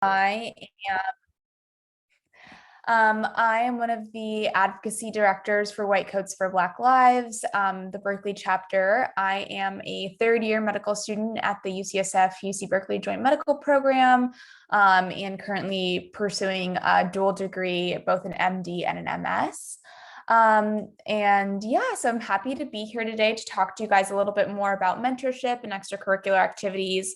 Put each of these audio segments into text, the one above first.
I I am one of the advocacy directors for White Coats for Black Lives, the Berkeley chapter. I am a third-year medical student at the UCSF UC Berkeley Joint Medical Program, and currently pursuing a dual degree, both an MD and an MS. So I'm happy to be here today to talk to you guys a little bit more about mentorship and extracurricular activities.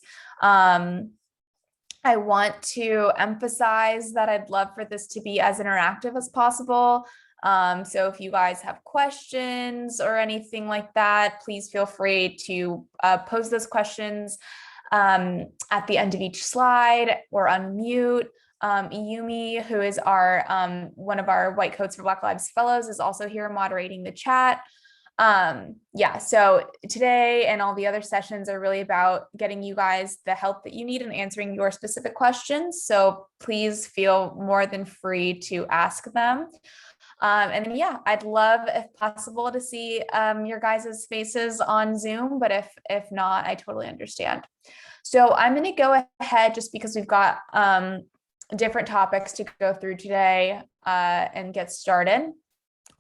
I want to emphasize that I'd love for this to be as interactive as possible. So if you guys have questions or anything like that, please feel free to pose those questions at the end of each slide or unmute. Yumi, who is our one of our White Coats for Black Lives fellows, is also here moderating the chat. So today and all the other sessions are really about getting you guys the help that you need and answering your specific questions. So please feel more than free to ask them. I'd love, if possible, to see your guys' faces on Zoom, but if not, I totally understand. So I'm going to go ahead just because we've got different topics to go through today and get started.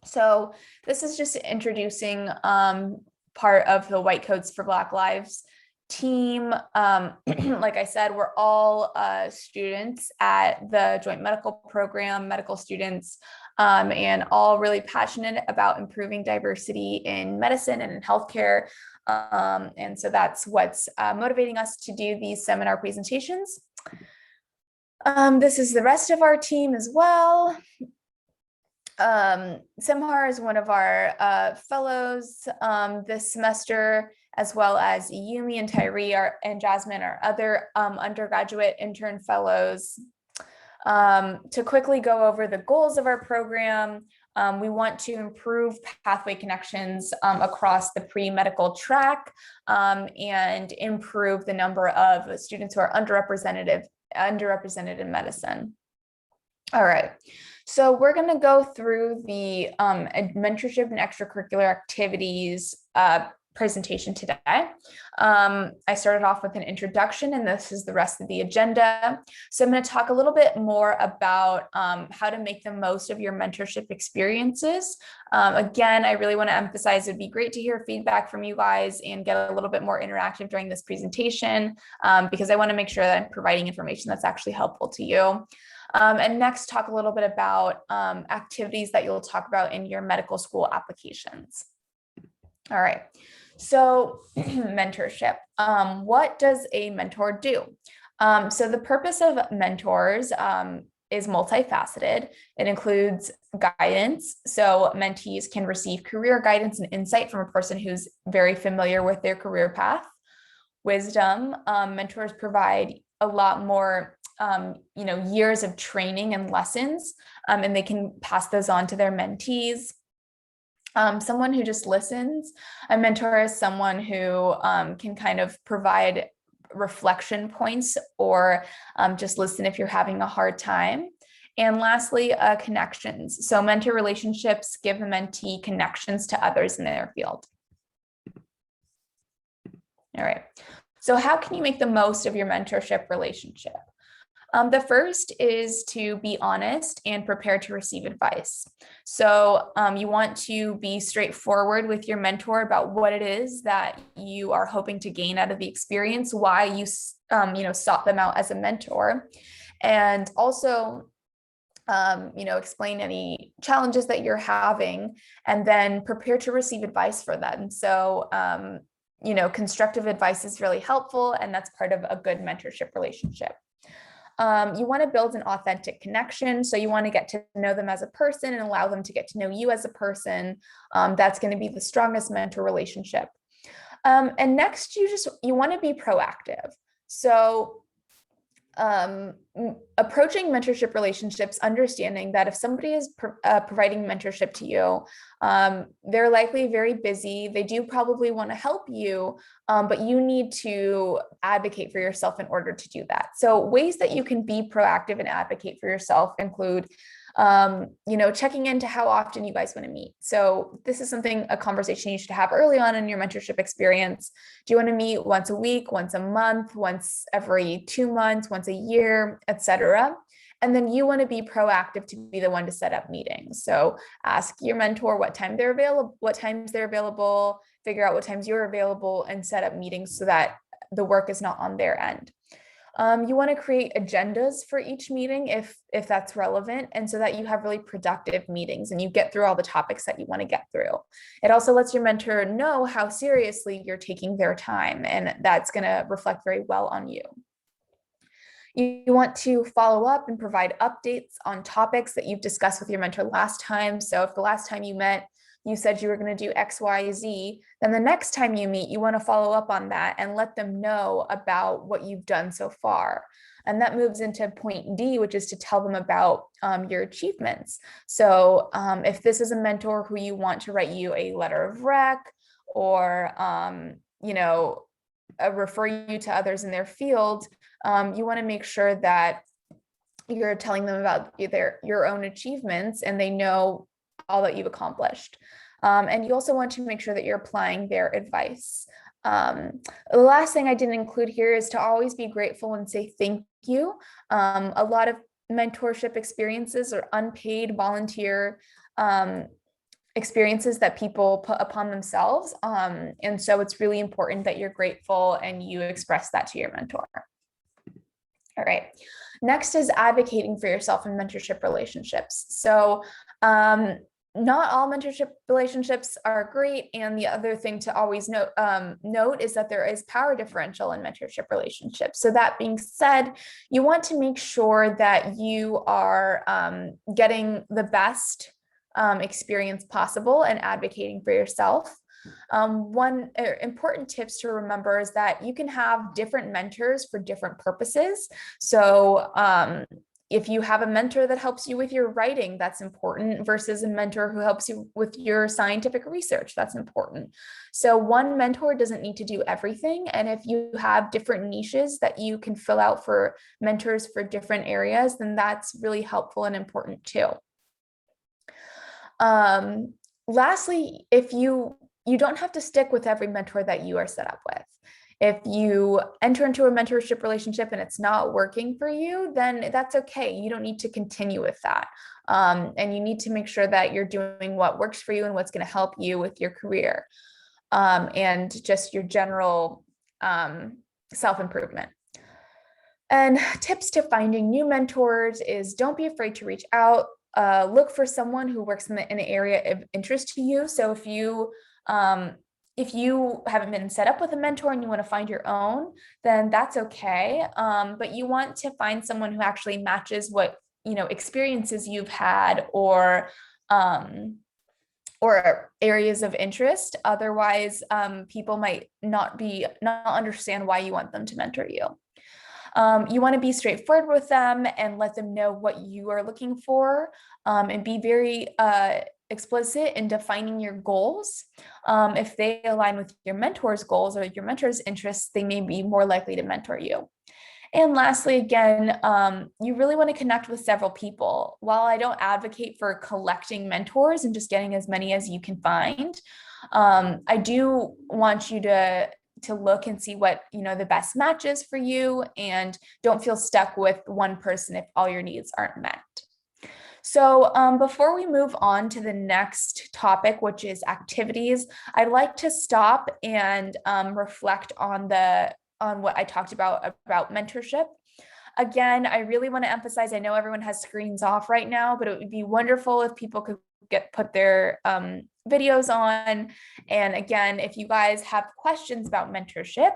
So this is just introducing part of the White Coats for Black Lives team. Like I said, we're all students at the Joint Medical Program, medical students, and all really passionate about improving diversity in medicine and in healthcare. And so that's what's motivating us to do these seminar presentations. This is the rest of our team as well. Simhar is one of our fellows this semester, as well as Yumi and Tyree and Jasmine are other undergraduate intern fellows. To quickly go over the goals of our program, we want to improve pathway connections across the pre-medical track and improve the number of students who are underrepresented in medicine. All right. So we're going to go through the mentorship and extracurricular activities presentation today. I started off with an introduction, and this is the rest of the agenda. So I'm going to talk a little bit more about how to make the most of your mentorship experiences. Again, I really want to emphasize it'd be great to hear feedback from you guys and get a little bit more interactive during this presentation because I want to make sure that I'm providing information that's actually helpful to you. And next, talk a little bit about activities that you'll talk about in your medical school applications. All right, so mentorship. What does a mentor do? So the purpose of mentors is multifaceted. It includes guidance. So mentees can receive career guidance and insight from a person who's very familiar with their career path. Wisdom. Mentors provide a lot more years of training and lessons, and they can pass those on to their mentees. Someone who just listens. A mentor is someone who can kind of provide reflection points or just listen if you're having a hard time. And lastly, connections. So mentor relationships give the mentee connections to others in their field. All right. So how can you make the most of your mentorship relationship? The first is to be honest and prepared to receive advice. So you want to be straightforward with your mentor about what it is that you are hoping to gain out of the experience, why you sought them out as a mentor, and also explain any challenges that you're having, and then prepare to receive advice for them. So constructive advice is really helpful, and that's part of a good mentorship relationship. You want to build an authentic connection. So you want to get to know them as a person and allow them to get to know you as a person. That's going to be the strongest mentor relationship. And next, you want to be proactive. So approaching mentorship relationships, understanding that if somebody is providing mentorship to you, they're likely very busy. They do probably want to help you, but you need to advocate for yourself in order to do that. So ways that you can be proactive and advocate for yourself include Checking into how often you guys want to meet. So this is a conversation you should have early on in your mentorship experience. Do you want to meet once a week, once a month, once every 2 months, once a year, etc.? And then you want to be proactive to be the one to set up meetings. So ask your mentor what times they're available, figure out what times you're available, and set up meetings so that the work is not on their end. You want to create agendas for each meeting if that's relevant, and so that you have really productive meetings and you get through all the topics that you want to get through. It also lets your mentor know how seriously you're taking their time, and that's going to reflect very well on you. You want to follow up and provide updates on topics that you've discussed with your mentor last time. So if the last time you met, you said you were going to do X, Y, Z, then the next time you meet, you want to follow up on that and let them know about what you've done so far. And that moves into point D, which is to tell them about your achievements. So if this is a mentor who you want to write you a letter of rec, or refer you to others in their field, you want to make sure that you're telling them about your own achievements and they know all that you've accomplished. And you also want to make sure that you're applying their advice. The last thing I didn't include here is to always be grateful and say thank you. A lot of mentorship experiences are unpaid volunteer experiences that people put upon themselves. And so it's really important that you're grateful and you express that to your mentor. All right. Next is advocating for yourself in mentorship relationships. So not all mentorship relationships are great. And the other thing to always note is that there is power differential in mentorship relationships. So that being said, you want to make sure that you are getting the best experience possible and advocating for yourself. One important tips to remember is that you can have different mentors for different purposes. So if you have a mentor that helps you with your writing, that's important, versus a mentor who helps you with your scientific research, that's important. So one mentor doesn't need to do everything. And if you have different niches that you can fill out for mentors for different areas, then that's really helpful and important too. Lastly, if you don't have to stick with every mentor that you are set up with. If you enter into a mentorship relationship and it's not working for you, then that's okay. You don't need to continue with that. And you need to make sure that you're doing what works for you and what's going to help you with your career and just your general self-improvement. And tips to finding new mentors is don't be afraid to reach out. Look for someone who works in an area of interest to you. So if you haven't been set up with a mentor and you want to find your own, then that's okay. But you want to find someone who actually matches what, experiences you've had or areas of interest. Otherwise, people might not understand why you want them to mentor you. You want to be straightforward with them and let them know what you are looking for, and be very explicit in defining your goals. If they align with your mentor's goals or your mentor's interests, they may be more likely to mentor you. And lastly, again, you really want to connect with several people. While I don't advocate for collecting mentors and just getting as many as you can find, I do want you to look and see what the best match is for you, and don't feel stuck with one person if all your needs aren't met. So before we move on to the next topic, which is activities, I'd like to stop and reflect on what I talked about mentorship. Again, I really want to emphasize, I know everyone has screens off right now, but it would be wonderful if people could put their videos on. And again, if you guys have questions about mentorship,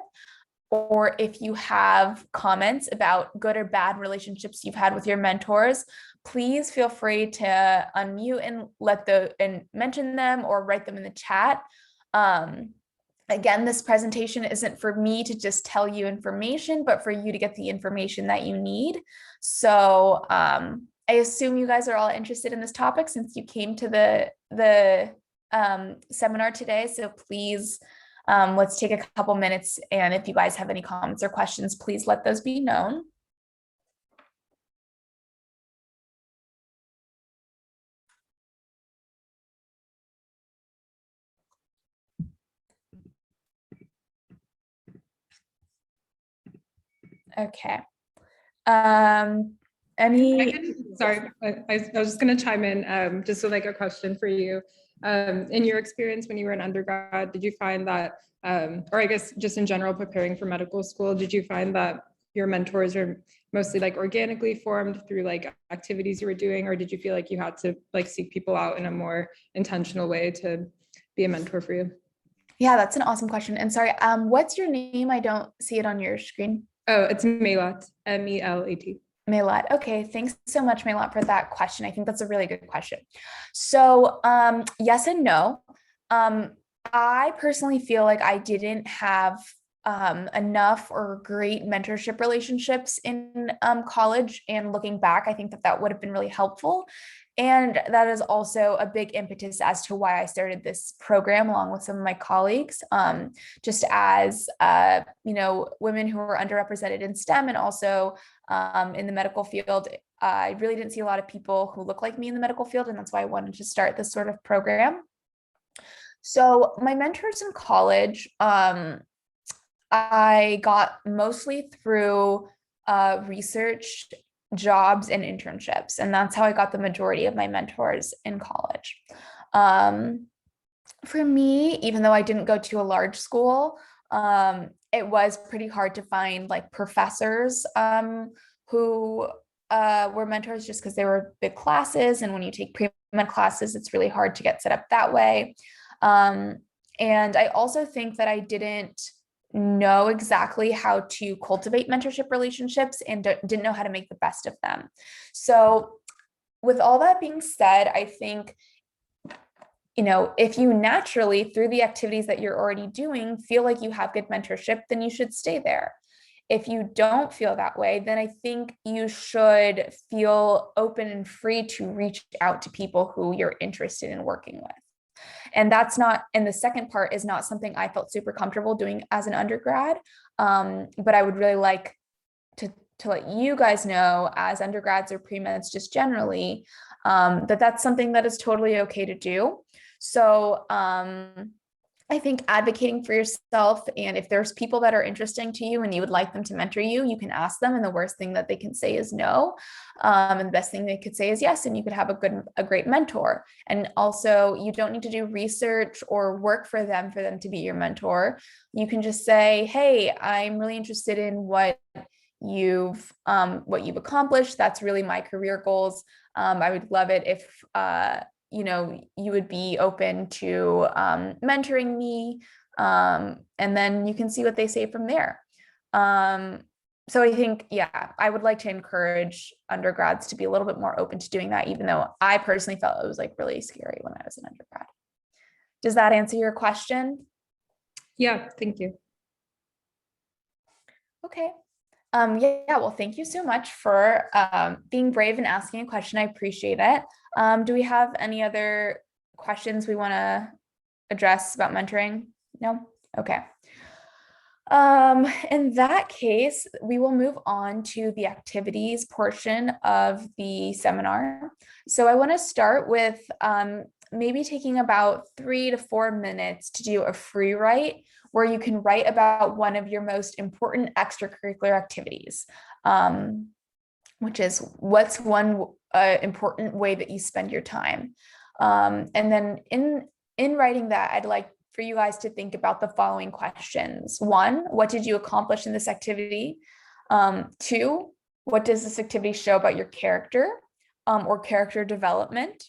or if you have comments about good or bad relationships you've had with your mentors, please feel free to unmute and mention them or write them in the chat. Again, this presentation isn't for me to just tell you information, but for you to get the information that you need. So I assume you guys are all interested in this topic since you came to the seminar today. So please, let's take a couple minutes. And if you guys have any comments or questions, please let those be known. Okay. Um, I any, can, sorry, I was just going to chime in just with like a question for you. In your experience when you were an undergrad, did you find that, or I guess just in general preparing for medical school, did you find that your mentors are mostly like organically formed through like activities you were doing, or did you feel like you had to like seek people out in a more intentional way to be a mentor for you? yeah, that's an awesome question. And sorry, what's your name? I don't see it on your screen. Oh, it's Melat, Melat. Maylat. Okay, thanks so much, Maylat, for that question. I think that's a really good question. So, yes and no. Um, I personally feel like I didn't have enough or great mentorship relationships in college. And looking back, I think that that would have been really helpful. And that is also a big impetus as to why I started this program along with some of my colleagues, just as women who are underrepresented in STEM and also in the medical field. I really didn't see a lot of people who look like me in the medical field, and that's why I wanted to start this sort of program. So my mentors in college, I got mostly through research, jobs, and internships, and that's how I got the majority of my mentors in college. Um, for me, even though I didn't go to a large school, it was pretty hard to find like professors who were mentors just because they were big classes. And when you take pre-med classes, it's really hard to get set up that way. Um, and I also think that I didn't know exactly how to cultivate mentorship relationships and didn't know how to make the best of them. So, with all that being said, I think if you naturally, through the activities that you're already doing, feel like you have good mentorship, then you should stay there. If you don't feel that way, then I think you should feel open and free to reach out to people who you're interested in working with. And the second part is not something I felt super comfortable doing as an undergrad. But I would really like to let you guys know, as undergrads or pre-meds just generally, that that's something that is totally okay to do. So I think advocating for yourself, and if there's people that are interesting to you and you would like them to mentor you, you can ask them. And the worst thing that they can say is no. And the best thing they could say is yes. And you could have a great mentor. And also, you don't need to do research or work for them to be your mentor. You can just say, hey, I'm really interested in what you've accomplished. That's really my career goals. I would love it if you would be open to mentoring me, and then you can see what they say from there. So I think, yeah, I would like to encourage undergrads to be a little bit more open to doing that, even though I personally felt it was like really scary when I was an undergrad. Does that answer your question? Yeah, thank you. Okay. Yeah, well, thank you so much for being brave and asking a question. I appreciate it. Do we have any other questions we want to address about mentoring? No? Okay. In that case, we will move on to the activities portion of the seminar. So I want to start with maybe taking about 3 to 4 minutes to do a free write where you can write about one of your most important extracurricular activities, which is what's one important way that you spend your time. And then in writing that, I'd like for you guys to think about the following questions. 1, what did you accomplish in this activity? 2, what does this activity show about your character or character development?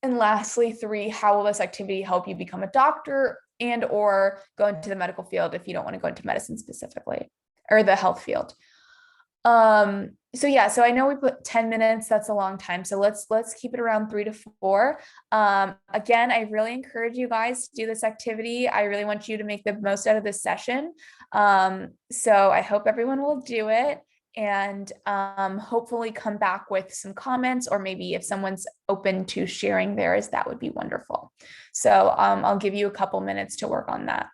And lastly, 3, how will this activity help you become a doctor and or go into the medical field if you don't want to go into medicine specifically, or the health field? So I know we put 10 minutes, that's a long time. So let's keep it around 3 to 4. Again, I really encourage you guys to do this activity. I really want you to make the most out of this session. So I hope everyone will do it and hopefully come back with some comments, or maybe if someone's open to sharing theirs, that would be wonderful. So I'll give you a couple minutes to work on that.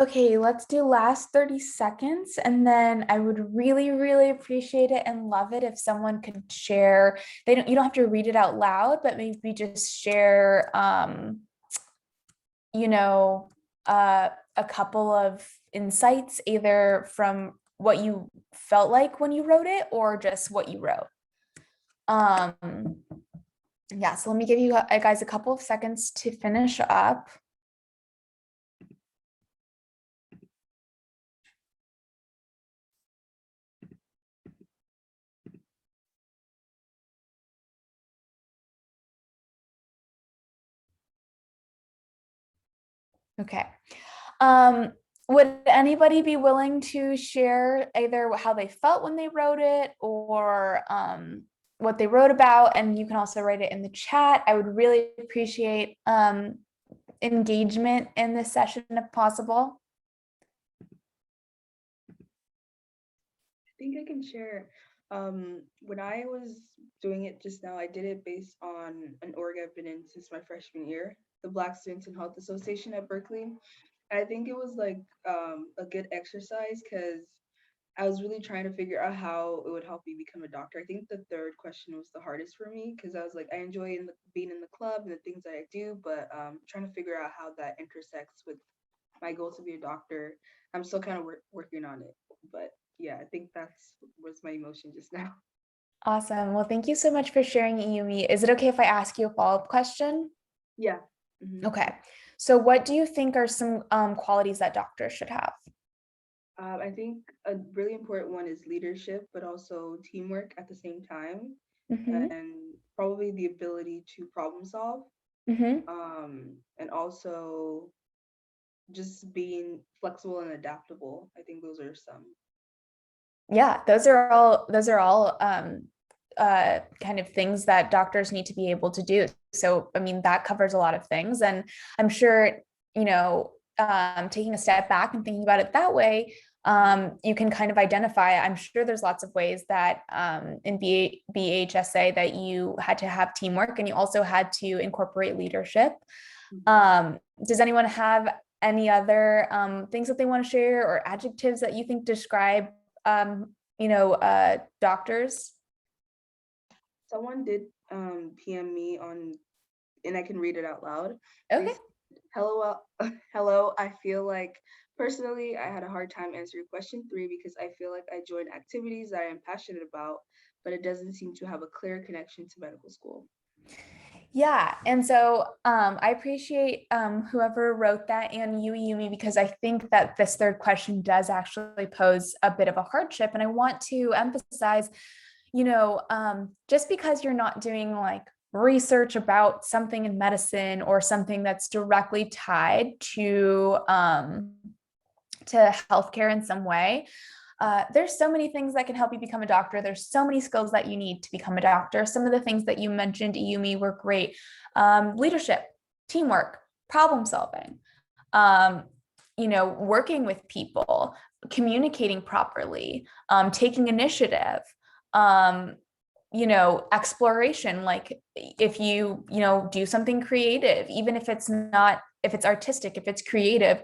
Okay, let's do last 30 seconds. And then I would really, really appreciate it and love it if someone could share. You don't have to read it out loud, but maybe just share, you know, a couple of insights, either from what you felt like when you wrote it or just what you wrote. Um, yeah, so let me give you guys a couple of seconds to finish up. Okay. Um, would anybody be willing to share either how they felt when they wrote it or what they wrote about? And you can also write it in the chat. I would really appreciate engagement in this session if possible. I think I can share. When I was doing it just now, I did it based on an org I've been in since my freshman year, the Black Students in Health Association at Berkeley. I think it was like a good exercise because I was really trying to figure out how it would help me become a doctor. I think the third question was the hardest for me because I was like, I enjoy being in the club and the things that I do, but trying to figure out how that intersects with my goal to be a doctor. I'm still kind of working on it, but yeah, I think that's was my emotion just now. Awesome. Well, thank you so much for sharing, Yumi. Is it okay if I ask you a follow-up question? Yeah. Mhm. Okay. So what do you think are some qualities that doctors should have? I think a really important one is leadership, but also teamwork at the same time, Mm-hmm. and probably the ability to problem solve, Mm-hmm. and also just being flexible and adaptable. I think those are some. Yeah, those are all kind of things that doctors need to be able to do. So, I mean, that covers a lot of things. And I'm sure, taking a step back and thinking about it that way, you can kind of identify. I'm sure there's lots of ways that in BHSA that you had to have teamwork and you also had to incorporate leadership. Does anyone have any other things that they want to share or adjectives that you think describe doctors? Someone did PM me on, and I can read it out loud. They Okay. said, "Hello, hello. I feel like personally, I had a hard time answering question 3 because I feel like I joined activities that I am passionate about, but it doesn't seem to have a clear connection to medical school." Yeah. And so I appreciate whoever wrote that and you, Yumi, because I think that this third question does actually pose a bit of a hardship. And I want to emphasize, just because you're not doing like research about something in medicine or something that's directly tied to healthcare in some way, there's so many things that can help you become a doctor. There's so many skills that you need to become a doctor. Some of the things that you mentioned, Yumi, were great. Leadership, teamwork, problem solving, working with people, communicating properly, taking initiative, um, exploration. Like if you do something creative, even if it's not, if it's artistic, if it's creative,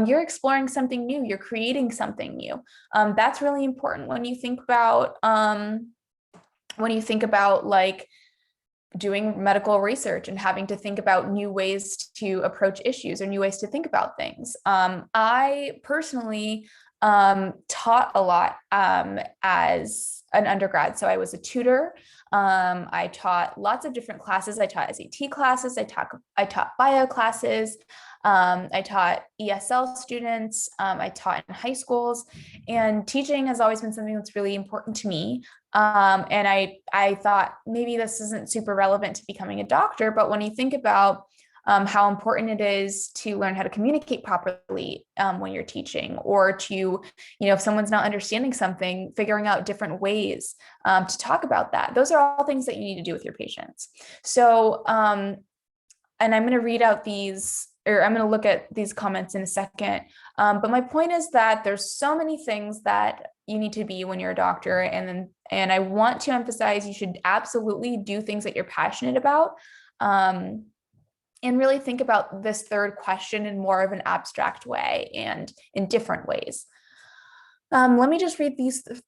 you're exploring something new, you're creating something new. That's really important when you think about like doing medical research and having to think about new ways to approach issues or new ways to think about things. I personally taught a lot as an undergrad. So I was a tutor. I taught lots of different classes. I taught SAT classes. I taught bio classes. I taught ESL students. I taught in high schools, and teaching has always been something that's really important to me. And I thought maybe this isn't super relevant to becoming a doctor, but when you think about how important it is to learn how to communicate properly when you're teaching, or to, if someone's not understanding something, figuring out different ways to talk about that. Those are all things that you need to do with your patients. So, and I'm going to read out these, or I'm going to look at these comments in a second. But my point is that there's so many things that you need to be when you're a doctor. And I want to emphasize, you should absolutely do things that you're passionate about. and really think about this third question in more of an abstract way and in different ways. Let me just read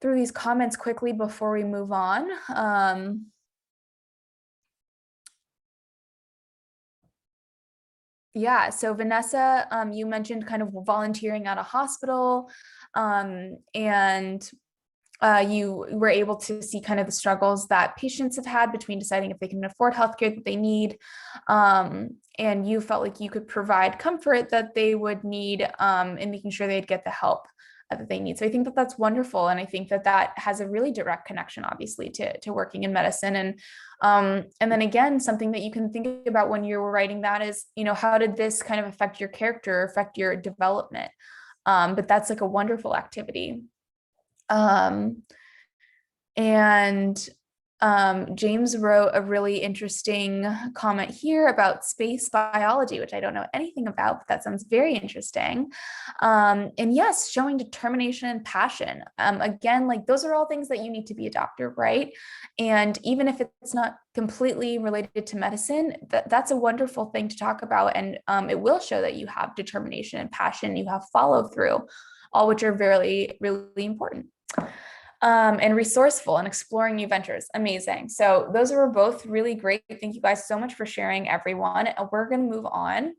through these comments quickly before we move on. Yeah, so Vanessa, you mentioned kind of volunteering at a hospital, and you were able to see kind of the struggles that patients have had between deciding if they can afford healthcare that they need. And you felt like you could provide comfort that they would need in making sure they'd get the help that they need. So I think that that's wonderful. And I think that that has a really direct connection, obviously, to working in medicine. And then again, something that you can think about when you're writing that is, how did this kind of affect your character, affect your development? But that's like a wonderful activity. And James wrote a really interesting comment here about space biology, which I don't know anything about, but that sounds very interesting. And yes, showing determination and passion. Again, like those are all things that you need to be a doctor, right? And even if it's not completely related to medicine, that's a wonderful thing to talk about. And it will show that you have determination and passion, you have follow through, all which are really, really important. And resourceful and exploring new ventures. Amazing. So those were both really great. Thank you guys so much for sharing, everyone. And we're going to move on.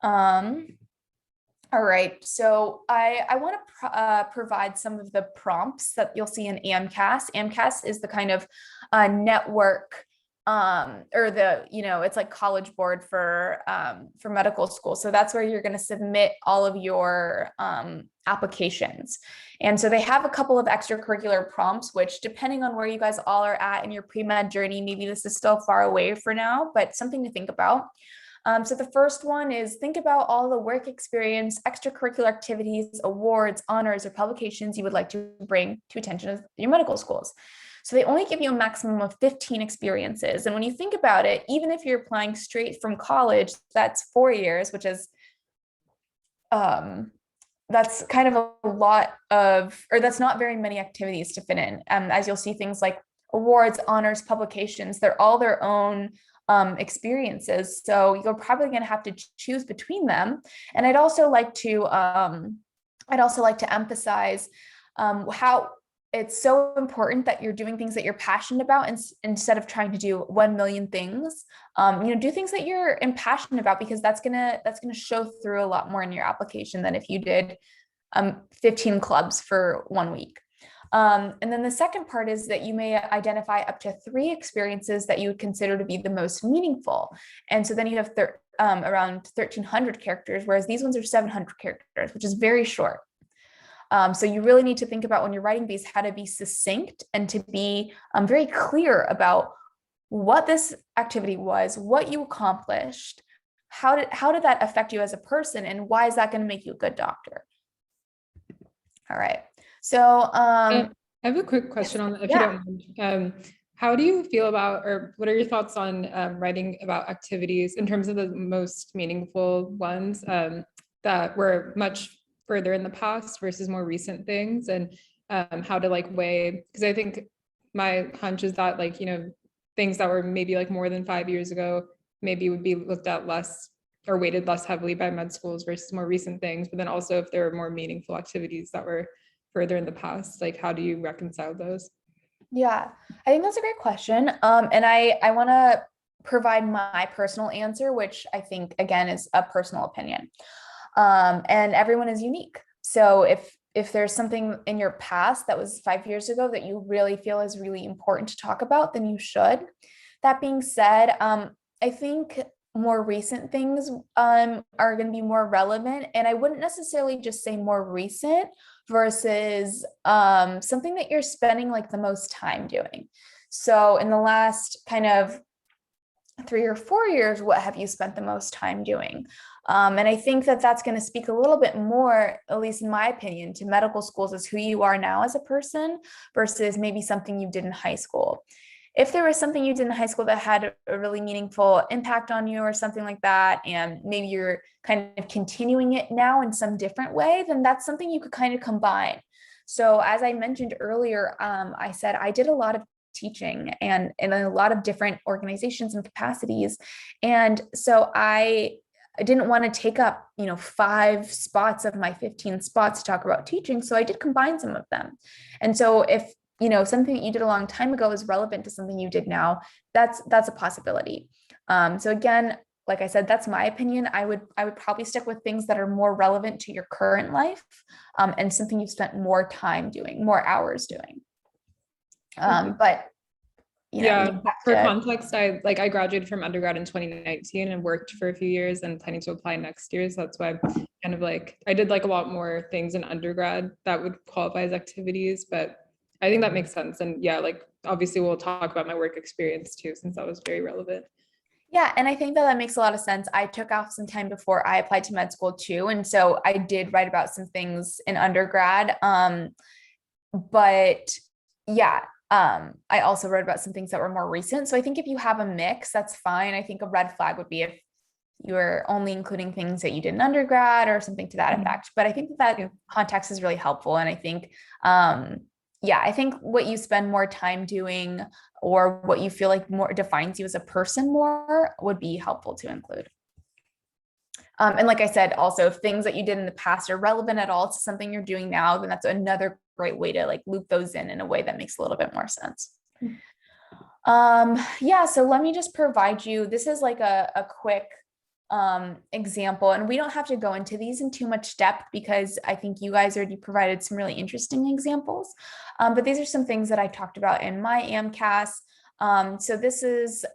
All right. So I want to provide some of the prompts that you'll see in AMCAS. AMCAS is the kind of network or it's like College Board for medical school. So that's where you're going to submit all of your applications. And so they have a couple of extracurricular prompts, which depending on where you guys all are at in your pre-med journey, maybe this is still far away for now, but something to think about. So the first one is think about all the work experience, extracurricular activities, awards, honors, or publications you would like to bring to attention of your medical schools. So they only give you a maximum of 15 experiences. And when you think about it, even if you're applying straight from college, that's 4 years, which is, that's kind of a lot of, or that's not very many activities to fit in. As you'll see, things like awards, honors, publications, they're all their own experiences. So you're probably going to have to choose between them. And I'd also like to emphasize how it's so important that you're doing things that you're passionate about instead of trying to do 1 million things. Do things that you're impassioned about, because that's gonna show through a lot more in your application than if you did 15 clubs for 1 week. And then the second part is that you may identify up to 3 experiences that you would consider to be the most meaningful. And so then you have around 1,300 characters, whereas these ones are 700 characters, which is very short. So you really need to think about when you're writing these, how to be succinct and to be very clear about what this activity was, what you accomplished, how did that affect you as a person, and why is that going to make you a good doctor? All right. So I have a quick question on that, if you don't mind. How do you feel about, or what are your thoughts on writing about activities in terms of the most meaningful ones that were much further in the past versus more recent things, and how to weigh, because I think my hunch is that things that were maybe more than 5 years ago maybe would be looked at less or weighted less heavily by med schools versus more recent things. But then also if there were more meaningful activities that were further in the past, how do you reconcile those? Yeah, I think that's a great question. And I want to provide my personal answer, which I think again is a personal opinion. And everyone is unique. So if there's something in your past that was 5 years ago that you really feel is really important to talk about, then you should. That being said, I think more recent things are going to be more relevant. And I wouldn't necessarily just say more recent versus something that you're spending the most time doing. So in the last kind of 3 or 4 years, what have you spent the most time doing? And I think that that's going to speak a little bit more, at least in my opinion, to medical schools as who you are now as a person versus maybe something you did in high school. If there was something you did in high school that had a really meaningful impact on you or something like that, and maybe you're kind of continuing it now in some different way, then that's something you could kind of combine. So as I mentioned earlier, I said I did a lot of teaching and in a lot of different organizations and capacities. And so I didn't want to take up, 5 spots of my 15 spots to talk about teaching. So I did combine some of them. And so if, something that you did a long time ago is relevant to something you did now, that's a possibility. So again, like I said, that's my opinion. I would probably stick with things that are more relevant to your current life, and something you've spent more time doing, more hours doing. But for context, I graduated from undergrad in 2019 and worked for a few years and planning to apply next year. So that's why kind of I did a lot more things in undergrad that would qualify as activities, but I think that makes sense. And obviously we'll talk about my work experience too, since that was very relevant. Yeah, and I think that makes a lot of sense. I took off some time before I applied to med school too. And so I did write about some things in undergrad. But yeah, I also wrote about some things that were more recent. So I think if you have a mix, that's fine. I think a red flag would be if you were only including things that you did in undergrad or something to that effect. But I think that context is really helpful. And I think, I think what you spend more time doing or what you feel like more defines you as a person more would be helpful to include. And like I said, also if things that you did in the past are relevant at all to something you're doing now, then that's another great way to loop those in a way that makes a little bit more sense. So let me just provide you, this is a quick example, and we don't have to go into these in too much depth because I think you guys already provided some really interesting examples. But these are some things that I talked about in my AMCAS. So this is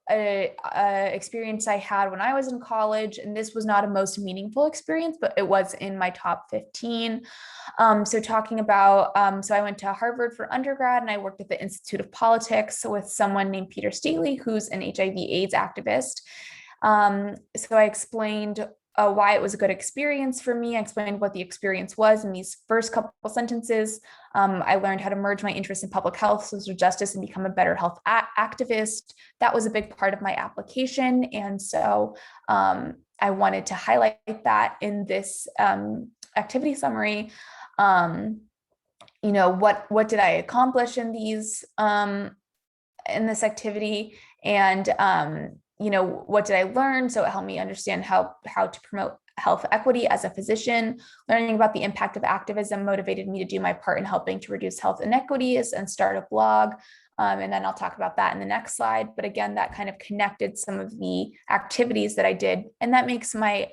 a experience I had when I was in college, and this was not a most meaningful experience, but it was in my top 15. So talking about, so I went to Harvard for undergrad and I worked at the Institute of Politics with someone named Peter Staley, who's an HIV/AIDS activist. So I explained why it was a good experience for me. I explained what the experience was in these first couple sentences. I learned how to merge my interest in public health, social justice, and become a better health activist. That was a big part of my application. And so I wanted to highlight that in this activity summary. What did I accomplish in these in this activity? And what did I learn? So it helped me understand how to promote health equity as a physician. Learning about the impact of activism motivated me to do my part in helping to reduce health inequities and start a blog. And then I'll talk about that in the next slide. But again, that kind of connected some of the activities that I did, and that makes my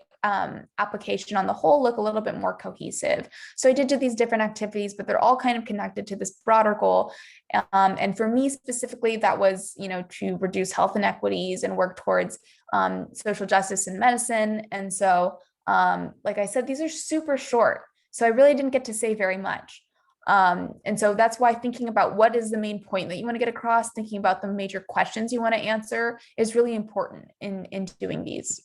application on the whole look a little bit more cohesive. So I did do these different activities, but they're all kind of connected to this broader goal. And for me specifically, that was, to reduce health inequities and work towards social justice in medicine. And so, like I said, these are super short. So I really didn't get to say very much. And so that's why thinking about what is the main point that you want to get across, thinking about the major questions you want to answer is really important in doing these.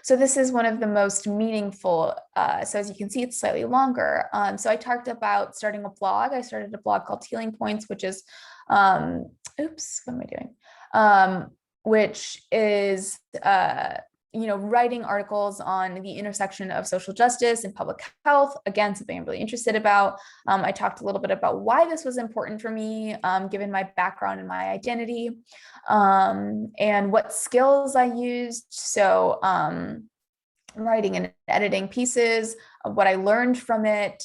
So this is one of the most meaningful. So as you can see, it's slightly longer. So I talked about starting a blog. I started a blog called Healing Points, which is, oops, what am I doing? Which is, writing articles on the intersection of social justice and public health. Again, something I'm really interested about. I talked a little bit about why this was important for me, given my background and my identity, and what skills I used. So writing and editing pieces, what I learned from it.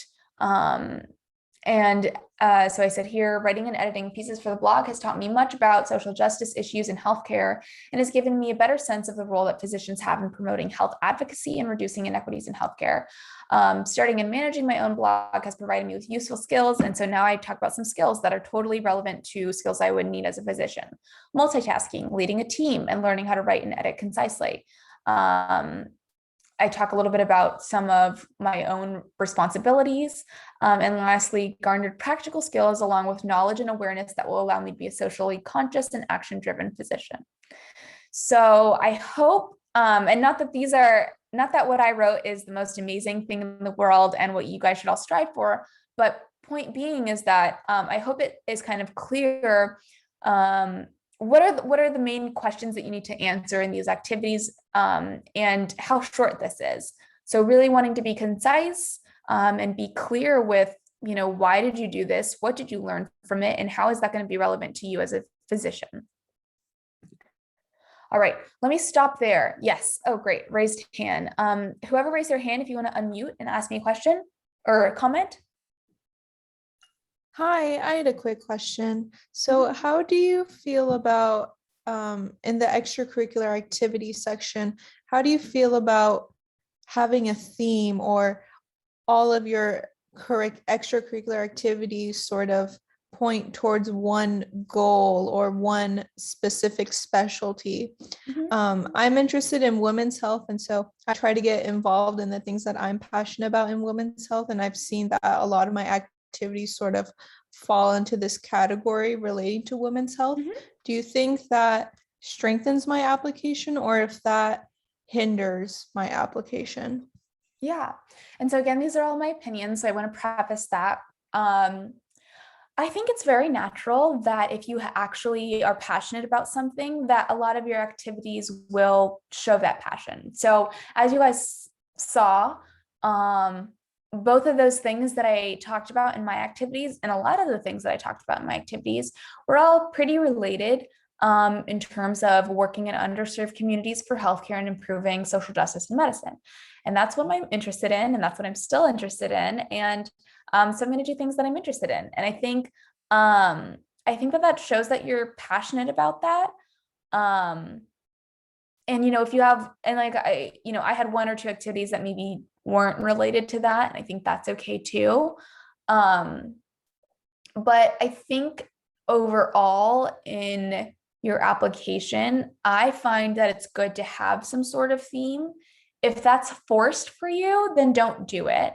So I said here, writing and editing pieces for the blog has taught me much about social justice issues in healthcare and has given me a better sense of the role that physicians have in promoting health advocacy and reducing inequities in healthcare. Starting and managing my own blog has provided me with useful skills. And so now I talk about some skills that are totally relevant to skills I would need as a physician. Multitasking, leading a team, and learning how to write and edit concisely. I talk a little bit about some of my own responsibilities. And lastly, garnered practical skills along with knowledge and awareness that will allow me to be a socially conscious and action-driven physician. So I hope, and not that what I wrote is the most amazing thing in the world and what you guys should all strive for, but point being is that I hope it is kind of clear what are the main questions that you need to answer in these activities, and how short this is. So really wanting to be concise and be clear with why did you do this? What did you learn from it? And how is that going to be relevant to you as a physician? All right, let me stop there. Yes. Oh, great. Raised hand. Whoever raised their hand, if you want to unmute and ask me a question or a comment. Hi, I had a quick question. So how do you feel about in the extracurricular activity section, how do you feel about having a theme or all of your extracurricular activities sort of point towards one goal or one specific specialty? I'm interested in women's health, and so I try to get involved in the things that I'm passionate about in women's health, and I've seen that a lot of my activities sort of fall into this category relating to women's health. Do you think that strengthens my application, or if that hinders my application? Yeah. And so again, these are all my opinions. So I want to preface that. I think it's very natural that if you actually are passionate about something, that a lot of your activities will show that passion. So as you guys saw, both of those things that I talked about in my activities and a lot of the things that I talked about in my activities were all pretty related in terms of working in underserved communities for healthcare and improving social justice in medicine. And that's what I'm interested in, and that's what I'm still interested in. And so I'm going to do things that I'm interested in. And I think that shows that you're passionate about that. And, if you have, and like, I had one or two activities that maybe weren't related to that. And I think that's okay too. But I think overall in your application, I find that it's good to have some sort of theme. If that's forced for you, then don't do it.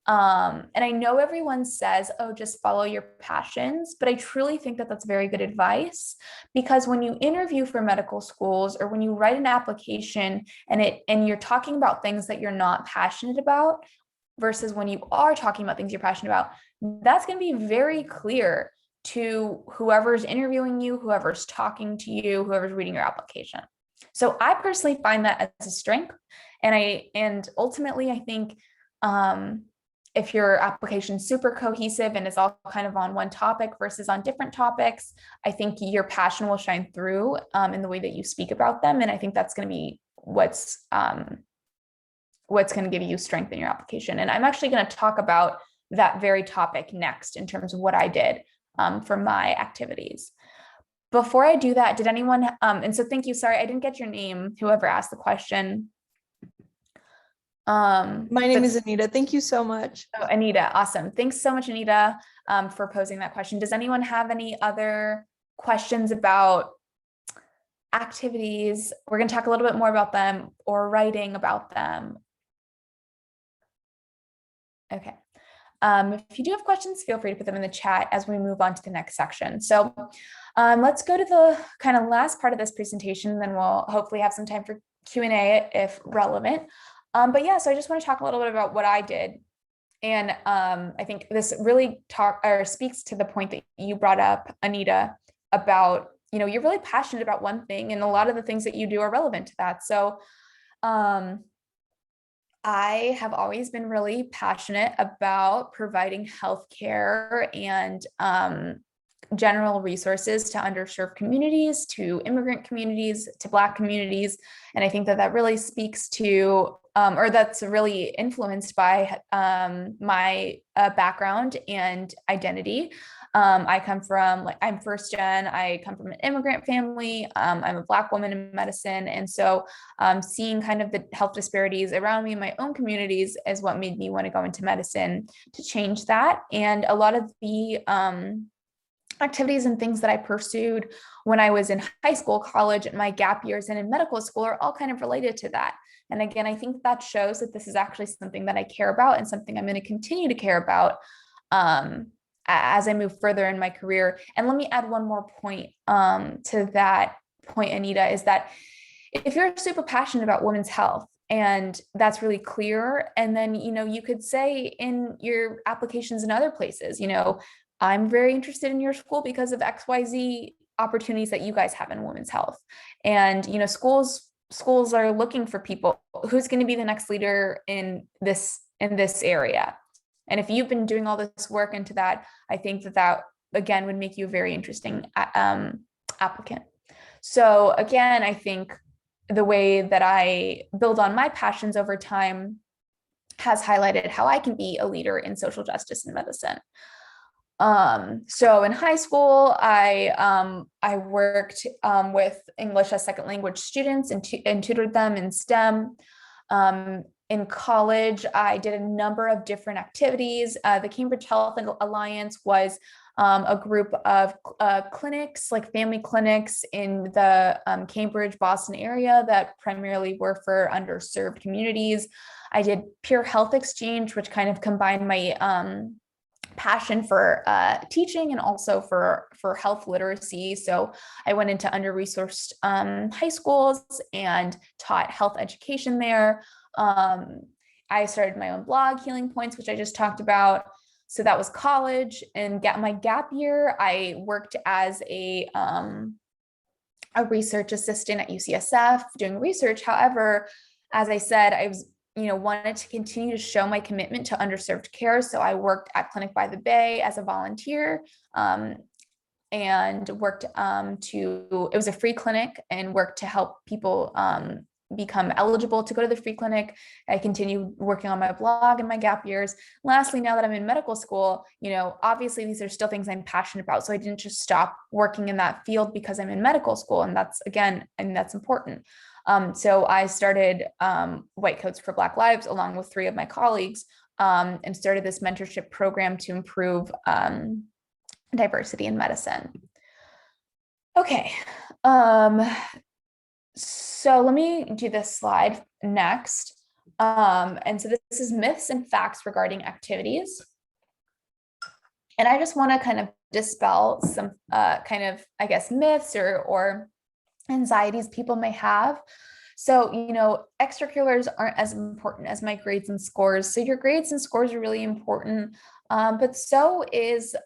And I know everyone says, oh, just follow your passions, but I truly think that that's very good advice, because when you interview for medical schools or when you write an application and you're talking about things that you're not passionate about versus when you are talking about things you're passionate about, that's going to be very clear to whoever's interviewing you, whoever's talking to you, whoever's reading your application. So I personally find that as a strength. And ultimately, I think, if your application is super cohesive and is all kind of on one topic versus on different topics, I think your passion will shine through in the way that you speak about them. And I think that's going to be what's going to give you strength in your application. And I'm actually going to talk about that very topic next in terms of what I did for my activities. Before I do that, did anyone, and so thank you, sorry, I didn't get your name, whoever asked the question. My name is Anita. Thank you so much. Oh, Anita. Awesome. Thanks so much, Anita, for posing that question. Does anyone have any other questions about activities? We're going to talk a little bit more about them or writing about them. Okay. If you do have questions, feel free to put them in the chat as we move on to the next section. So let's go to the kind of last part of this presentation, then we'll hopefully have some time for Q&A if relevant. But yeah, so I just want to talk a little bit about what I did. And I think this really speaks to the point that you brought up, Anita, about, you're really passionate about one thing and a lot of the things that you do are relevant to that. So I have always been really passionate about providing healthcare and general resources to underserved communities, to immigrant communities, to Black communities. And I think that really speaks to, or that's really influenced by my background and identity. I come from, I'm first gen, I come from an immigrant family. I'm a Black woman in medicine. And so seeing kind of the health disparities around me in my own communities is what made me want to go into medicine to change that. And a lot of the activities and things that I pursued when I was in high school, college, and my gap years and in medical school are all kind of related to that. And again, I think that shows that this is actually something that I care about and something I'm going to continue to care about as I move further in my career. And let me add one more point to that point, Anita, is that if you're super passionate about women's health, and that's really clear, and then, you could say in your applications in other places, I'm very interested in your school because of XYZ opportunities that you guys have in women's health. And, schools are looking for people who's going to be the next leader in this area. And if you've been doing all this work into that, I think that again would make you a very interesting applicant. So again, I think the way that I build on my passions over time has highlighted how I can be a leader in social justice and medicine. So in high school, I worked with English as second language students and tutored them in STEM. In college, I did a number of different activities. The Cambridge Health Alliance was a group of clinics, like family clinics in the Cambridge, Boston area that primarily were for underserved communities. I did peer health exchange, which kind of combined my passion for teaching and also for health literacy. So I went into under-resourced high schools and taught health education there. I started my own blog, Healing Points, which I just talked about. So that was college. And my gap year, I worked as a research assistant at UCSF doing research. However, as I said, I was wanted to continue to show my commitment to underserved care. So I worked at Clinic by the Bay as a volunteer and worked it was a free clinic, and worked to help people become eligible to go to the free clinic. I continued working on my blog in my gap years. Lastly, now that I'm in medical school, obviously these are still things I'm passionate about. So I didn't just stop working in that field because I'm in medical school. And that's important. So I started White Coats for Black Lives along with 3 of my colleagues and started this mentorship program to improve diversity in medicine. Okay. So let me do this slide next. And so this is myths and facts regarding activities. And I just want to kind of dispel some kind of, I guess, myths or anxieties people may have. So, extracurriculars aren't as important as my grades and scores. So your grades and scores are really important, but so is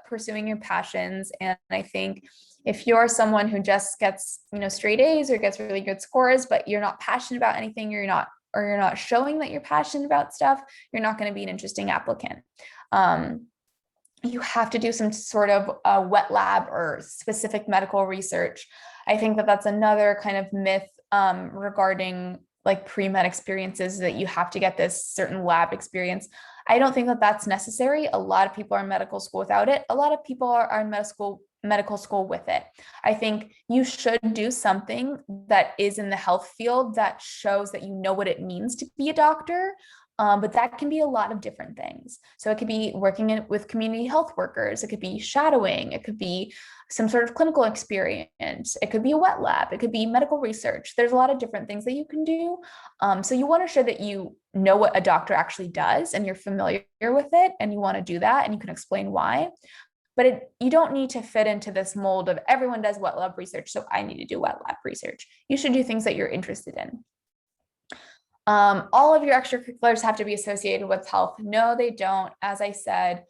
pursuing your passions. And I think if you're someone who just gets, straight A's or gets really good scores, but you're not passionate about anything, you're not showing that you're passionate about stuff, you're not going to be an interesting applicant. You have to do some sort of wet lab or specific medical research. I think that that's another kind of myth regarding like pre-med experiences, that you have to get this certain lab experience. I don't think that that's necessary. A lot of people are in medical school without it. A lot of people are in medical school with it. I think you should do something that is in the health field that shows that you know what it means to be a doctor. But that can be a lot of different things. So it could be working with community health workers. It could be shadowing. It could be some sort of clinical experience. It could be a wet lab. It could be medical research. There's a lot of different things that you can do. So you want to show that you know what a doctor actually does and you're familiar with it, and you want to do that and you can explain why. But you don't need to fit into this mold of everyone does wet lab research, so I need to do wet lab research. You should do things that you're interested in. All of your extracurriculars have to be associated with health. No, they don't. As I said,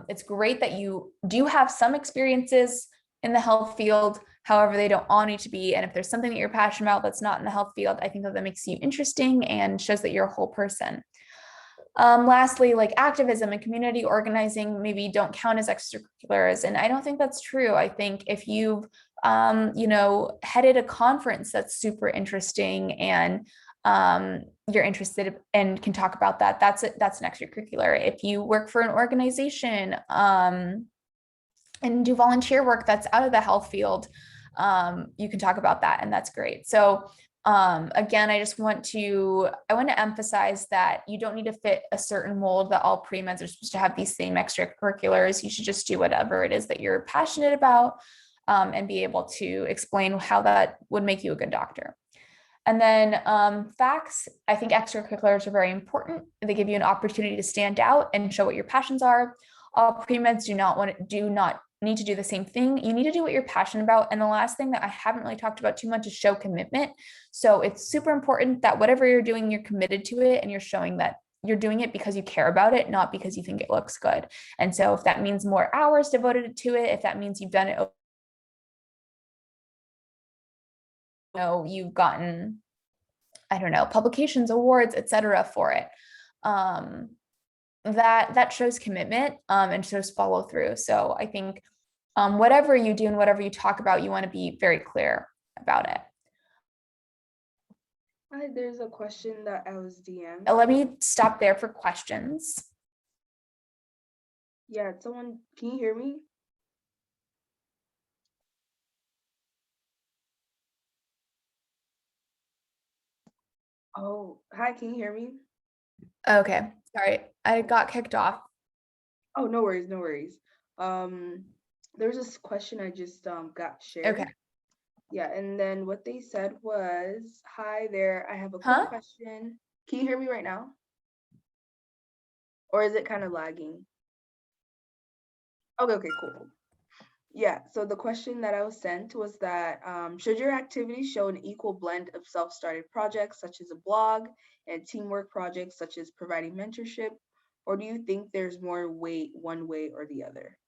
it's great that you do have some experiences in the health field. However, they don't all need to be. And if there's something that you're passionate about that's not in the health field, I think that makes you interesting and shows that you're a whole person. Lastly, like activism and community organizing maybe don't count as extracurriculars. And I don't think that's true. I think if you've, headed a conference that's super interesting and you're interested and can talk about that, that's an extracurricular. If you work for an organization and do volunteer work that's out of the health field, you can talk about that, and that's great. So again, I want to emphasize that you don't need to fit a certain mold that all pre-meds are supposed to have these same extracurriculars. You should just do whatever it is that you're passionate about and be able to explain how that would make you a good doctor. And then facts, I think extracurriculars are very important. They give you an opportunity to stand out and show what your passions are. All pre-meds do not need to do the same thing. You need to do what you're passionate about. And the last thing that I haven't really talked about too much is show commitment. So it's super important that whatever you're doing, you're committed to it and you're showing that you're doing it because you care about it, not because you think it looks good. And so if that means more hours devoted to it, if that means you've done it, you've gotten, I don't know, publications, awards, etc. for it. that shows commitment and shows follow through. So I think whatever you do and whatever you talk about, you want to be very clear about it. Hi, there's a question that I was DM'd. Let me stop there for questions. Yeah, someone, can you hear me? Oh, hi, can you hear me? Okay, sorry, I got kicked off. Oh, no worries, no worries. There's this question I just got shared. Okay. Yeah, and then what they said was, hi there, I have a quick Huh? question. Can you hear me right now? Or is it kind of lagging? Okay, cool. Yeah, so the question that I was sent was that should your activities show an equal blend of self-started projects such as a blog and teamwork projects such as providing mentorship, or do you think there's more weight one way or the other?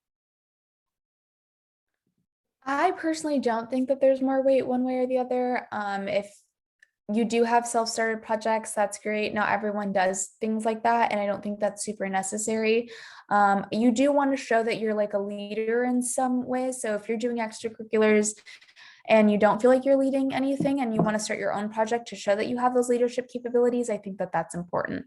I personally don't think that there's more weight one way or the other. If you do have self-started projects, that's great. Not everyone does things like that, and I don't think that's super necessary. You do want to show that you're like a leader in some ways. So if you're doing extracurriculars and you don't feel like you're leading anything and you want to start your own project to show that you have those leadership capabilities, I think that that's important.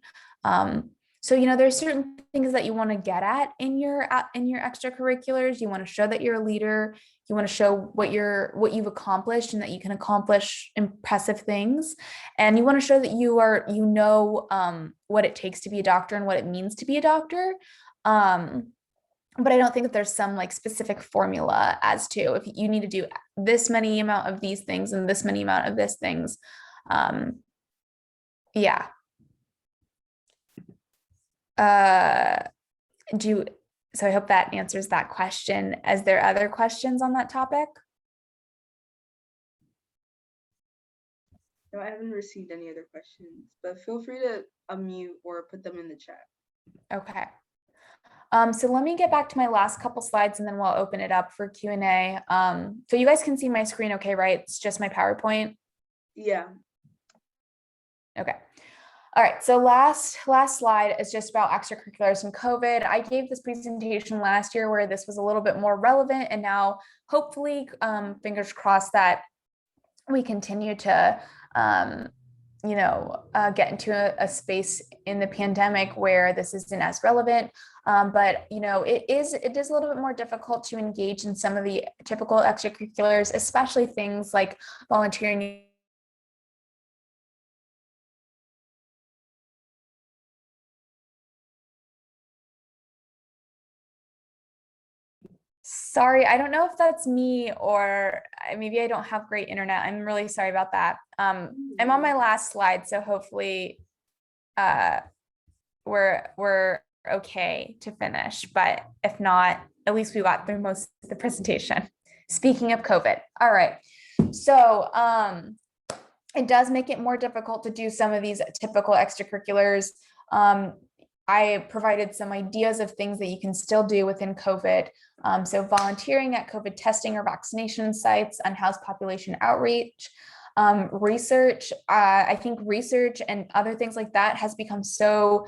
So there's certain things that you want to get at in your extracurriculars. You want to show that you're a leader. You want to show what you've accomplished and that you can accomplish impressive things. And you want to show that what it takes to be a doctor and what it means to be a doctor. But I don't think that there's some like specific formula as to if you need to do this many amount of these things and this many amount of this things. Yeah. So I hope that answers that question. Is there other questions on that topic? No, I haven't received any other questions, but feel free to unmute or put them in the chat. Okay. So let me get back to my last couple slides and then we'll open it up for Q&A. So you guys can see my screen okay, right? It's just my PowerPoint. Yeah. Okay. All right, so last slide is just about extracurriculars and COVID. I gave this presentation last year where this was a little bit more relevant, and now hopefully, fingers crossed that we continue to, get into a space in the pandemic where this isn't as relevant. But it is a little bit more difficult to engage in some of the typical extracurriculars, especially things like volunteering. Sorry, I don't know if that's me or maybe I don't have great internet. I'm really sorry about that. I'm on my last slide, so hopefully we're okay to finish, but if not, at least we got through most of the presentation. Speaking of COVID. All right. So it does make it more difficult to do some of these typical extracurriculars. I provided some ideas of things that you can still do within COVID. So volunteering at COVID testing or vaccination sites, unhoused population outreach, research. I think research and other things like that has become so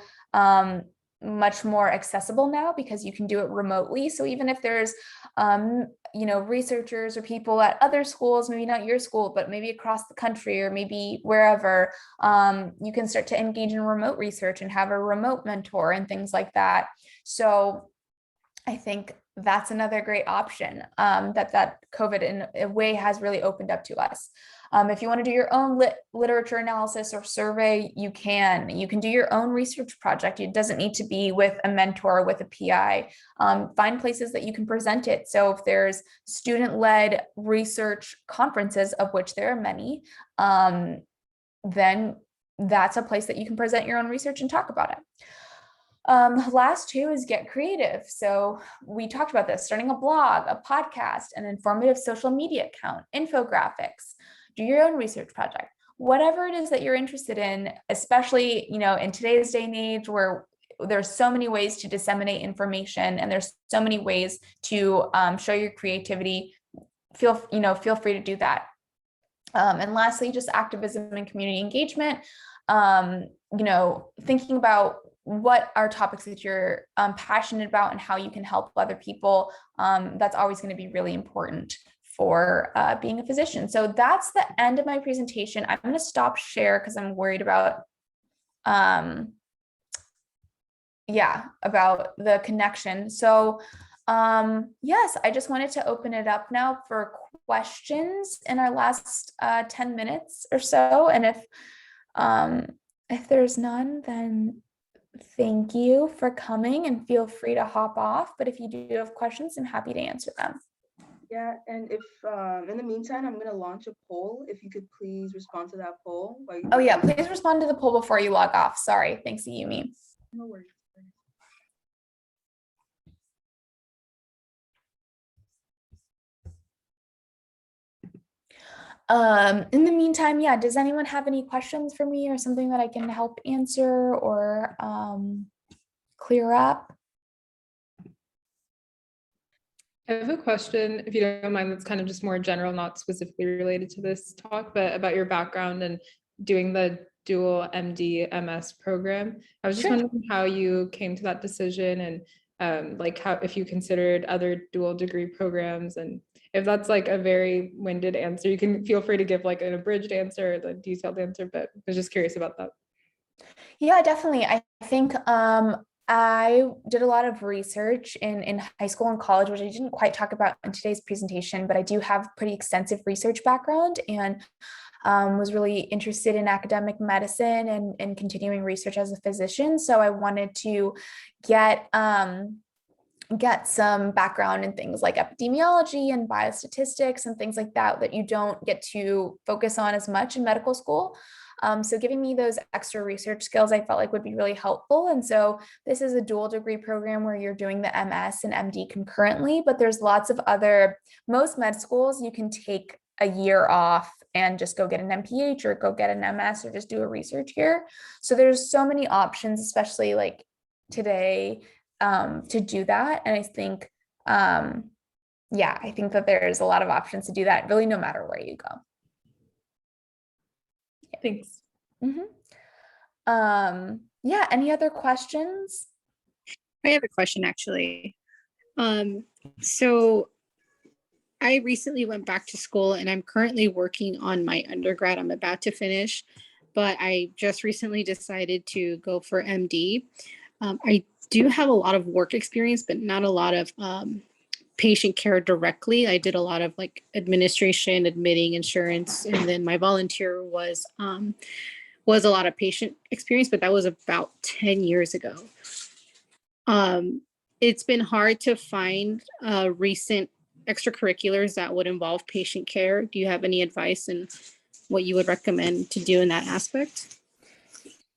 much more accessible now because you can do it remotely. So even if there's researchers or people at other schools, maybe not your school, but maybe across the country or maybe wherever, you can start to engage in remote research and have a remote mentor and things like that. So I think that's another great option that COVID in a way has really opened up to us. If you want to do your own literature analysis or survey, you can do your own research project. It doesn't need to be with a mentor or with a PI. Find places that you can present it. So if there's student-led research conferences, of which there are many, then that's a place that you can present your own research and talk about it. Last two is get creative. So we talked about this, starting a blog, a podcast, an informative social media account, infographics, do your own research project, whatever it is that you're interested in, especially, in today's day and age where there's so many ways to disseminate information and there's so many ways to show your creativity. Feel free to do that. And lastly, just activism and community engagement. Thinking about what are topics that you're passionate about and how you can help other people. That's always going to be really important for being a physician. So that's the end of my presentation. I'm going to stop share because I'm worried about about the connection. So yes, I just wanted to open it up now for questions in our last 10 minutes or so. And if there's none, then thank you for coming and feel free to hop off. But if you do have questions, I'm happy to answer them. Yeah, and if in the meantime, I'm gonna launch a poll. If you could please respond to that poll. Oh yeah, please respond to the poll before you log off. Sorry. Thanks, Yumi. No worries. In the meantime, yeah, does anyone have any questions for me or something that I can help answer or clear up? I have a question, if you don't mind, that's kind of just more general, not specifically related to this talk, but about your background and doing the dual MD MS program. I was just Sure. wondering how you came to that decision and like how, if you considered other dual degree programs, and if that's like a very winded answer, you can feel free to give like an abridged answer or a detailed answer, but I was just curious about that. Yeah, definitely. I think I did a lot of research in high school and college, which I didn't quite talk about in today's presentation, but I do have pretty extensive research background and was really interested in academic medicine and continuing research as a physician. So I wanted to get some background in things like epidemiology and biostatistics and things like that that you don't get to focus on as much in medical school. So giving me those extra research skills, I felt like would be really helpful. And so this is a dual degree program where you're doing the MS and MD concurrently, but there's lots of most med schools, you can take a year off and just go get an MPH or go get an MS or just do a research year. So there's so many options, especially like today, to do that. And I think, I think that there's a lot of options to do that really no matter where you go. Thanks. Yeah, any other questions? I have a question actually. So I recently went back to school and I'm currently working on my undergrad. I'm about to finish, but I just recently decided to go for MD. I do have a lot of work experience, but not a lot of patient care directly. I did a lot of like administration, admitting, insurance, and then my volunteer was a lot of patient experience, but that was about 10 years ago. It's been hard to find recent extracurriculars that would involve patient care. Do you have any advice and what you would recommend to do in that aspect?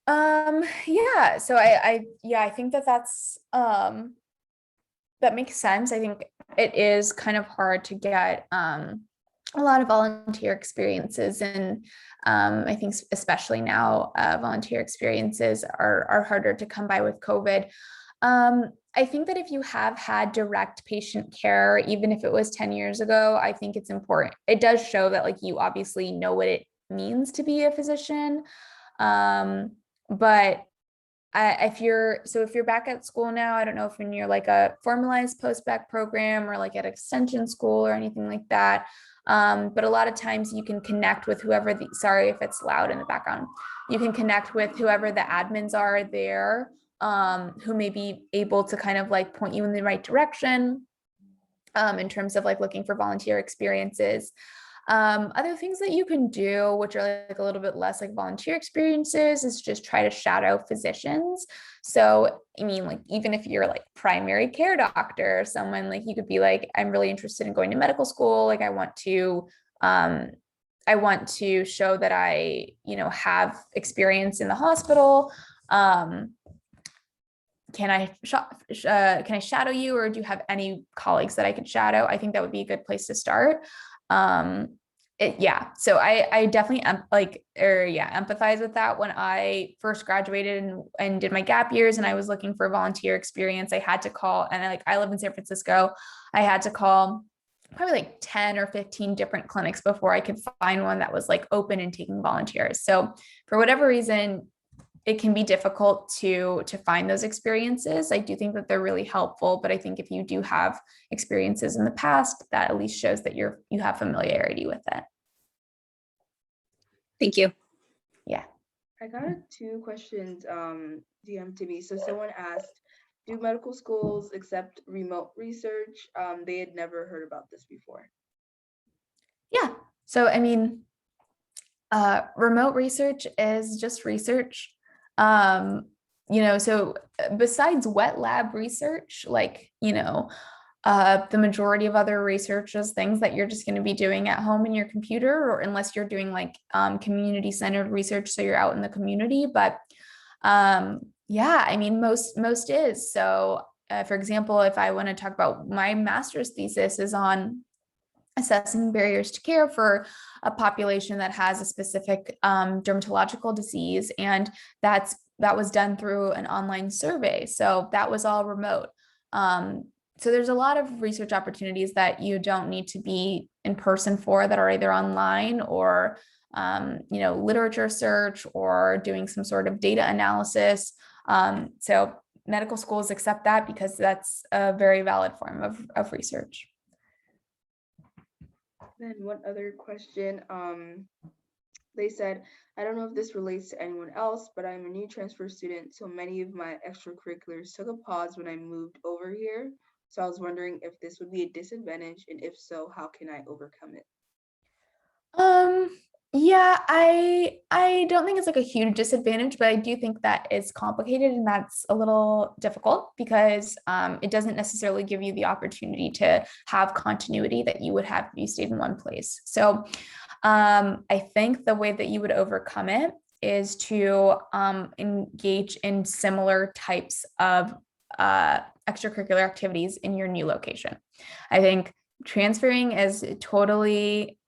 Yeah, so I think that's that makes sense. I think it is kind of hard to get a lot of volunteer experiences, and I think especially now volunteer experiences are harder to come by with COVID. I think that if you have had direct patient care, even if it was 10 years ago, I think it's important. It does show that like you obviously know what it means to be a physician. But if you're back at school now, I don't know if you're like a formalized post-bac program or like at extension school or anything like that. But a lot of times you can connect with whoever sorry if it's loud in the background. You can connect with whoever the admins are there, who may be able to kind of like point you in the right direction in terms of like looking for volunteer experiences. Other things that you can do, which are like a little bit less like volunteer experiences, is just try to shadow physicians. So, I mean, like, even if you're like primary care doctor or someone, like you could be like, I'm really interested in going to medical school. Like I want to show that I, have experience in the hospital. Can I shadow you, or do you have any colleagues that I could shadow? I think that would be a good place to start. So I definitely empathize with that. When I first graduated and did my gap years and I was looking for volunteer experience, I had to call, and I live in San Francisco. I had to call probably like 10 or 15 different clinics before I could find one that was like open and taking volunteers. So for whatever reason, it can be difficult to find those experiences. I do think that they're really helpful, but I think if you do have experiences in the past, that at least shows that you have familiarity with it. Thank you. Yeah. I got 2 questions DM to me. So someone asked, do medical schools accept remote research? They had never heard about this before. Yeah. So, I mean, remote research is just research. So besides wet lab research, like, the majority of other research is things that you're just going to be doing at home in your computer, or unless you're doing like community centered research, so you're out in the community. But yeah, I mean, most is. So for example, if I want to talk about my master's thesis is on assessing barriers to care for a population that has a specific dermatological disease, and that was done through an online survey. So that was all remote. So there's a lot of research opportunities that you don't need to be in person for, that are either online or literature search or doing some sort of data analysis. So medical schools accept that because that's a very valid form of research. Then one other question, they said, I don't know if this relates to anyone else, but I'm a new transfer student, so many of my extracurriculars took a pause when I moved over here. So I was wondering if this would be a disadvantage, and if so, how can I overcome it? Yeah, I don't think it's like a huge disadvantage, but I do think that it's complicated, and that's a little difficult because it doesn't necessarily give you the opportunity to have continuity that you would have if you stayed in one place. So I think the way that you would overcome it is to engage in similar types of extracurricular activities in your new location. I think transferring is totally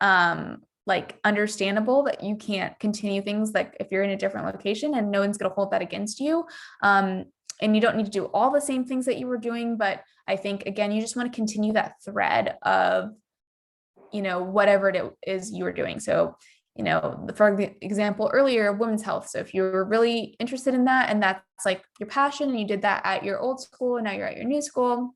like understandable that you can't continue things like if you're in a different location, and no one's going to hold that against you. And you don't need to do all the same things that you were doing, but I think again, you just want to continue that thread of, whatever it is you were doing. So, for example, earlier, women's health. So if you're really interested in that, and that's like your passion, and you did that at your old school, and now you're at your new school,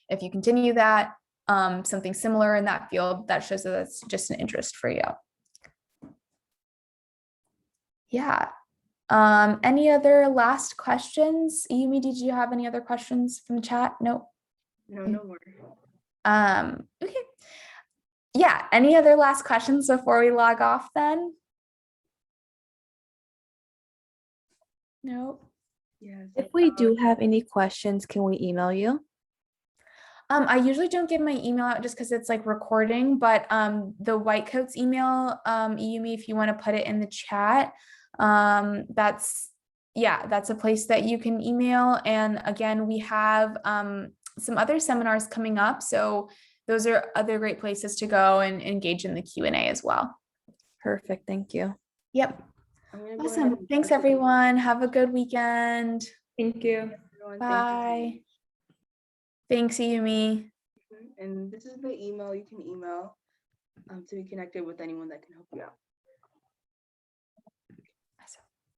if you continue that, something similar in that field, that shows that that's just an interest for you. Yeah. Any other last questions? Yumi, did you have any other questions from the chat? No. No more. Okay. Yeah. Any other last questions before we log off then? No. Yes. If we do have any questions, can we email you? I usually don't give my email out just because it's like recording, but the White Coats email, Yumi, if you want to put it in the chat, that's a place that you can email. And again, we have some other seminars coming up, so those are other great places to go and engage in the Q&A as well. Perfect, thank you. Yep. I'm gonna go ahead Awesome. and Thanks, press it. everyone. Have a good weekend. Thank you. Everyone, thank you so Bye. much. Thanks, Yumi. And this is the email you can email to be connected with anyone that can help you out.